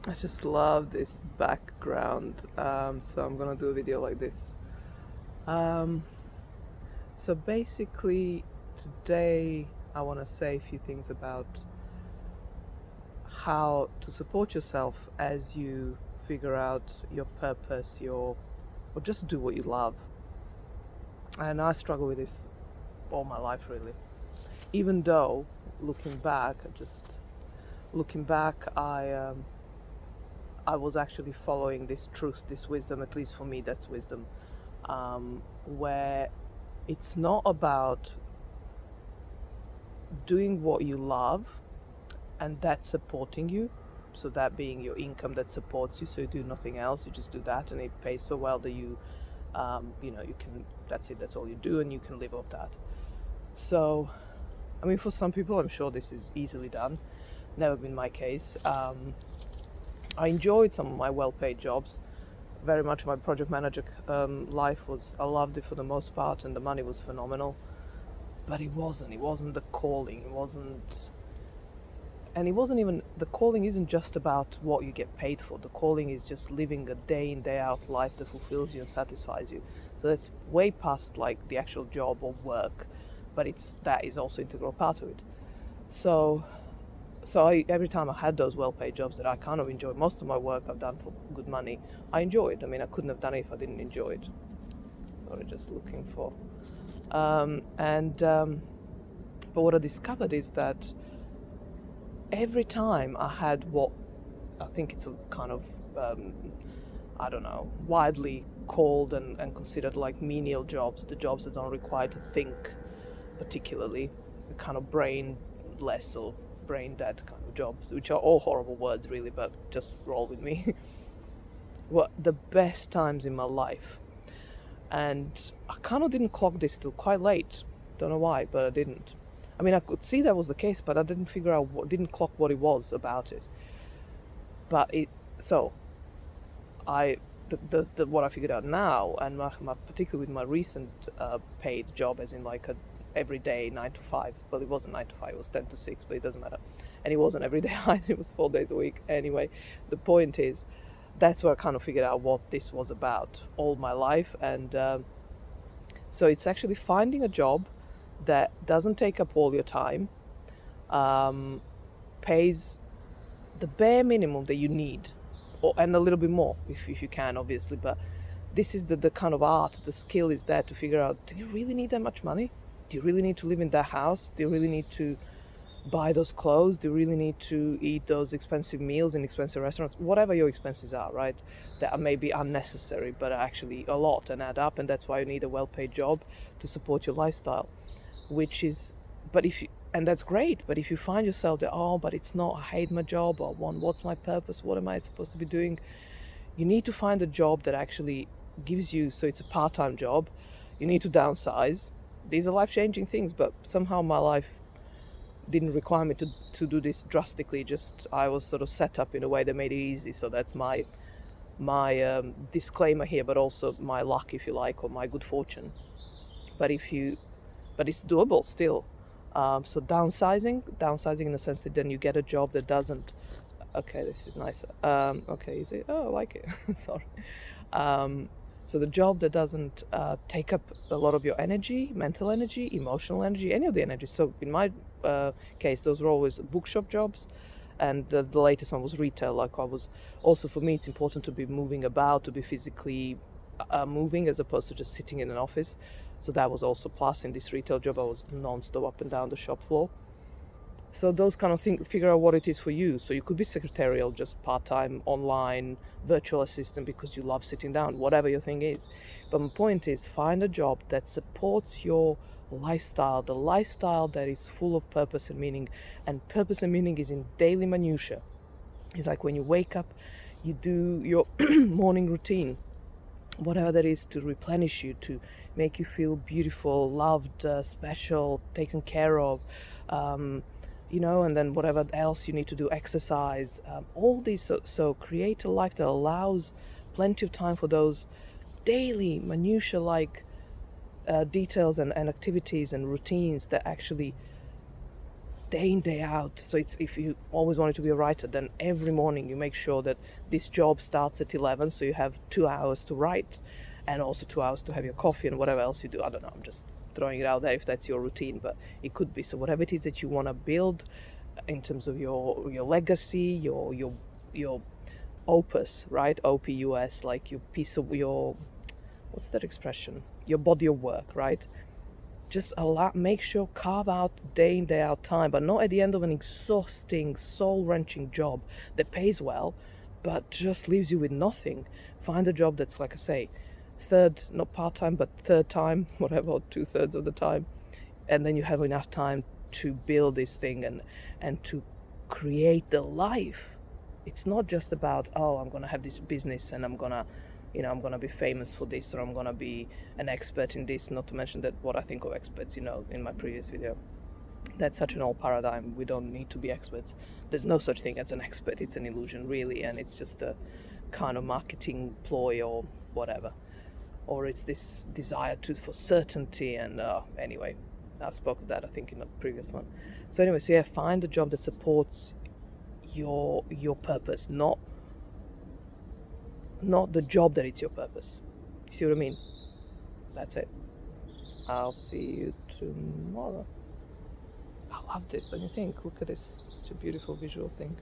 I just love this background, so I'm gonna do a video like this. Um, so basically, today I want to say a few things about how to support yourself as you figure out your purpose, or just do what you love. And I struggle with this all my life, really. Even though, looking back, I was actually following this truth, this wisdom. At least for me, that's wisdom. Where it's not about doing what you love and that's supporting you. So that being your income that supports you, so you do nothing else, you just do that, and it pays so well that you can. That's it. That's all you do, and you can live off that. So, I mean, for some people, I'm sure this is easily done. Never been my case. I enjoyed some of my well-paid jobs. Very much my project manager life was. I loved it for the most part, and the money was phenomenal. But it wasn't. It wasn't the calling. It wasn't. And it wasn't even. The calling isn't just about what you get paid for. The calling is just living a day in, day out life that fulfills you and satisfies you. So that's way past like the actual job or work, but that is also integral part of it. So every time I had those well-paid jobs that I kind of enjoyed, most of my work I've done for good money, I enjoyed. I mean, I couldn't have done it if I didn't enjoy it. Sorry, just looking for. And But what I discovered is that every time I had what I think it's a kind of I don't know, widely called and considered like menial jobs, the jobs that don't require to think particularly, the kind of brainless or brain dead kind of jobs, which are all horrible words really, but just roll with me. Were the best times in my life. And I kind of didn't clock this till quite late. Don't know why, but I didn't. I mean, I could see that was the case, but I didn't figure out didn't clock what it was about it. But so I, what I figured out now, and particularly with my recent paid job, as in like a every day 9 to 5. Well, it wasn't 9 to 5; it was 10 to 6, but it doesn't matter. And it wasn't every day either; it was 4 days a week. Anyway, the point is, that's where I kind of figured out what this was about all my life, and so it's actually finding a job that doesn't take up all your time, um, pays the bare minimum that you need, and a little bit more if you can, obviously. But this is the kind of art, the skill is there to figure out, do you really need that much money? Do you really need to live in that house? Do you really need to buy those clothes? Do you really need to eat those expensive meals in expensive restaurants? Whatever your expenses are, right? That are maybe unnecessary, but are actually a lot and add up, and that's why you need a well-paid job to support your lifestyle. Which is, but if you, and that's great. But if you find yourself that, oh, but it's not, I hate my job, or what's my purpose? What am I supposed to be doing? You need to find a job that actually gives you, so it's a part-time job. You need to downsize. These are life-changing things, but somehow my life didn't require me to do this drastically. Just I was sort of set up in a way that made it easy. So that's my disclaimer here, but also my luck, if you like, or my good fortune. But but it's doable still. So downsizing in the sense that then you get a job that doesn't. Okay, this is nicer. Okay, is it? Oh, I like it. Sorry. So the job that doesn't take up a lot of your energy, mental energy, emotional energy, any of the energy. So in my case, those were always bookshop jobs, and the latest one was retail. Like I was also, for me, it's important to be moving about, to be physically moving as opposed to just sitting in an office. So that was also plus in this retail job. I was non-stop up and down the shop floor. So those kind of things, figure out what it is for you. So you could be secretarial, just part-time, online, virtual assistant because you love sitting down, whatever your thing is. But my point is, find a job that supports your lifestyle, the lifestyle that is full of purpose and meaning. And purpose and meaning is in daily minutiae. It's like when you wake up, you do your morning routine, whatever that is, to replenish you, to make you feel beautiful, loved, special, taken care of, and then whatever else you need to do, exercise, all these. So create a life that allows plenty of time for those daily minutiae like details and activities and routines that actually day in day out. So it's, if you always wanted to be a writer, then every morning you make sure that this job starts at 11, so you have 2 hours to write, and also 2 hours to have your coffee and whatever else you do. I don't know, I'm just throwing it out there if that's your routine, but it could be. So whatever it is that you want to build in terms of your legacy, your opus, right? OPUS, like your piece of your, what's that expression, your body of work, right? Just make sure, carve out day in day out time, but not at the end of an exhausting, soul-wrenching job that pays well but just leaves you with nothing. Find a job that's, like I say, third, not part-time, but third time, whatever, or 2/3 of the time, and then you have enough time to build this thing and to create the life. It's not just about, oh, I'm gonna have this business and I'm gonna be famous for this, or I'm gonna be an expert in this. Not to mention that what I think of experts, in my previous video, that's such an old paradigm. We don't need to be experts. There's no such thing as an expert. It's an illusion, really, and it's just a kind of marketing ploy or whatever. Or it's this desire for certainty. And anyway, I spoke of that, I think, in the previous one. So anyway, so yeah, find a job that supports your purpose, not the job that it's your purpose. You see what I mean? That's it. I'll see you tomorrow. I love this, don't you think? Look at this. It's a beautiful visual thing.